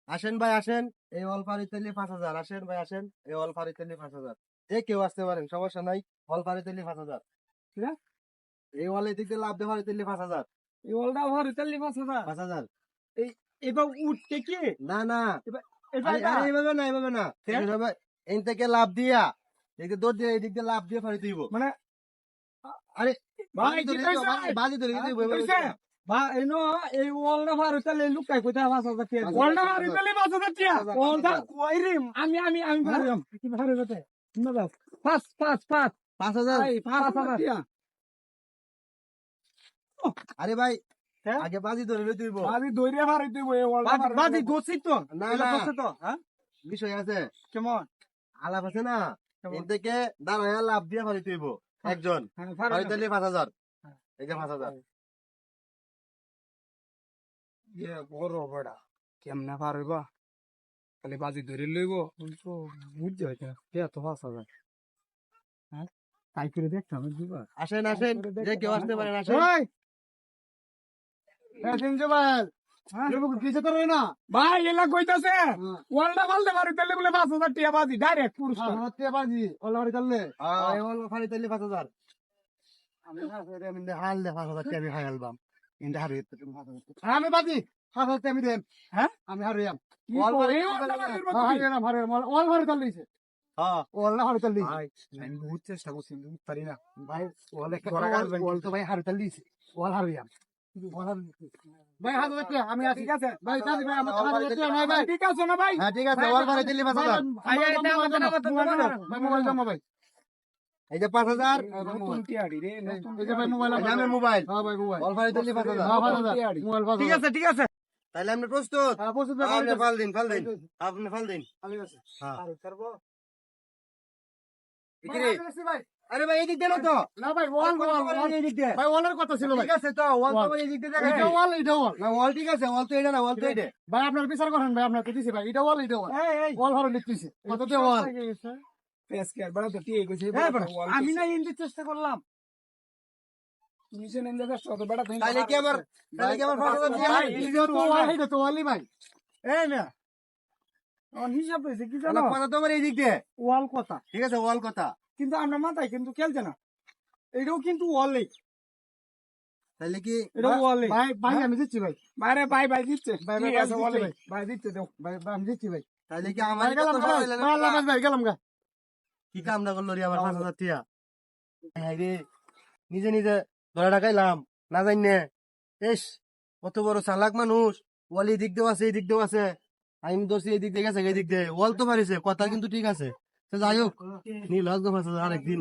আসেন ভাই আসেন, এই অল ফারিতে নিয়ে 5,000। আসেন ভাই আসেন, এই অল ফারিতে নিয়ে 5,000। যে কেউ আসতে পারেন, সমস্যা নাই। অল ফারিতে নিয়ে 5,000। ঠিক আছে? এই অল এদিক দিয়ে লাভ দিয়ে ফারিতে নিয়ে 5,000। এই ওলটা ভার ইতালি 5,000। 5,000। এই এবার উঠতে কি না না, এবার এটা আরে এটা আরে এইভাবে না, এইভাবে না। হ্যাঁ? এইভাবে এন থেকে লাভ দিয়া এদিকে দৌড় দিয়ে এদিক দিয়ে লাভ দিয়ে ফারিতে দিব। মানে আরে ভাই বাজি ধরে কি দিতে, কইছে? বাজি ধরে দিতে, এইভাবে কইছে? না। বা এনো এই ওলটা ভার ইতালি লুকাই কইতা 5,000 টাকা। ওলটা ভার ইতালি 5,000 টাকা। ওলটা কইরি আমি ভারিম। কি ভারি বটে? না দাও। পাঁচ 5,000। এই 5,000 টাকা। আরে ভাই হ্যাঁ? আগে বাজি ধরে লইতে হইব। বাজি দইরে ভারি দিব এই ওলটা ভার। বাজি দোষই তো। না এটা না, দোষে তো, হ্যাঁ? বিষয় আছে, কেমন? আলাপ আছে না। কেমন? এন থেকে দাঁড়ায় লাভ দিয়ে ফারিতে হইব একজন। হ্যাঁ, ভারি ফারিতে নিয়ে 5,000। হ্যাঁ। এই যে 5,000। ইয়ে বড় বড়া কেমনে পারবা খালি বাজি ধরে লইব তো বুঝতে হইছে না কে তো 5,000 হ্যাঁ তাই করে দেখতাম দিবা আসেন আসেন, যে কেউ আসতে পারেন, আসেন। এই এসেনছে ভাই কিছু তো রই না। ভাই এলা কইতাছে ওয়ালটা ফালতে পারি তাহলে বলে 5,000 টাকা বাজি ডাইরেক্ট পুরস্কার বাজি অল ফারি চললে, অল ফারি চললে 5,000। আমি হাল দে 5,000 টাকা আমি খাই আলবাম। ইন্দা হারি আমি বাজি 5,000 আমি দেন। হ্যাঁ আমি হারিয়াম। কি অল করে ফারি এই ওয়ালটা বাজির মতো কি? হারিয়াম অল ফারি চললিছে। হ্যাঁ অল না হারি চললিছে। ভাই আমি বহুত চেষ্টা করছি কিন্তু পারি না ভাই অল একটা ধরা গাছবেন অল তো ভাই হারি চললিছে। অল হারিয়াম। ভাই 1,000 টাকা আমি আছি। ঠিক আছে ভাই সাজি ভাই আমার 1,000 টাকা নাই ভাই। ঠিক আছে না ভাই হ্যাঁ ঠিক আছে, অল ফারি চললি 5,000। ভাই এটা মোবাইল জমা ভাই। এই যে 5,000। নতুন টিয়াড়ি রে নতুন এই যে ভাই মোবাইল আমার মোবাইল। হ্যাঁ ভাই মোবাইল। অল ফারি চললি 5,000। হ্যাঁ 5,000 মোবাইল 5,000। ঠিক আছে ঠিক আছে তাহলে আমরা প্রস্তুত। হ্যাঁ প্রস্তুত আপনি ফাল দিন ফাল দিন, আপনি ফাল দিন। ঠিক আছে হ্যাঁ আর করবো ইকিরে, আরে ভাই এদিক দেন তো। না ভাই ওয়াল ওয়াল এদিক দে। ভাই ওয়ালের কথা ছিল ভাই ঠিক আছে তো, ওয়াল তো এদিক দিয়ে দেখা এটা ওয়াল এটা ওয়াল না, ওয়াল ঠিক আছে, ওয়াল তো এটা না, ওয়াল তো এটা। ভাই আপনার বিচার করেন ভাই আপনার তো দিছি ভাই এটা ওয়াল ওয়াল ভালো লিখতেছি কততে ওয়াল? ফেস কেয়ার বড় তো ঠিক কইছে আমি না ইন্দি চেষ্টা করলাম মিশন ইন্দি চেষ্টা তো বড় তুমি তাহলে কি আমার 5,000 দিয়া? ভাই, তো ওয়াল এটা তো ওয়ালই ভাই। এই না অন হিসাব হইছে কি না জানো কথা তো আমার এদিক দিয়ে। ওয়াল কথা ঠিক আছে ওয়াল কথা। কিন্তু আমরা মাথায় কিন্তু খেলছে না এটাও কিন্তু ওয়ালই তাহলে কি এটা ওয়ালই ভাই ভাই আমি দিচ্ছি ভাই। বাইরে ভাই ভাই দিচ্ছে ভাই ভাই ঠিক আছে দিচ্ছি ওয়ালই ভাই। ভাই দিচ্ছে দাও ভাই ভাই, আমি দিচ্ছি ভাই। তাহলে কি আমার ভাই গেলাম ভাই গেলাম গা। কি কামটা করলো রে আমার 5,000 টিয়া? হ্যাঁ রে, নিজে নিজে ধরে ঢাকাইলাম না জানি। এস কত বড় চালাক মানুষ। ওয়াল এই দিক দিয়ে আছে, এই দিক দিয়ে আছে। আমি ধরছি এই দিক দিয়ে গেছে, এই দিক দিয়ে ওয়াল তো পারিছে, কথা কিন্তু ঠিক আছে। তো যাই হোক নীল 5,000 আরেকদিন।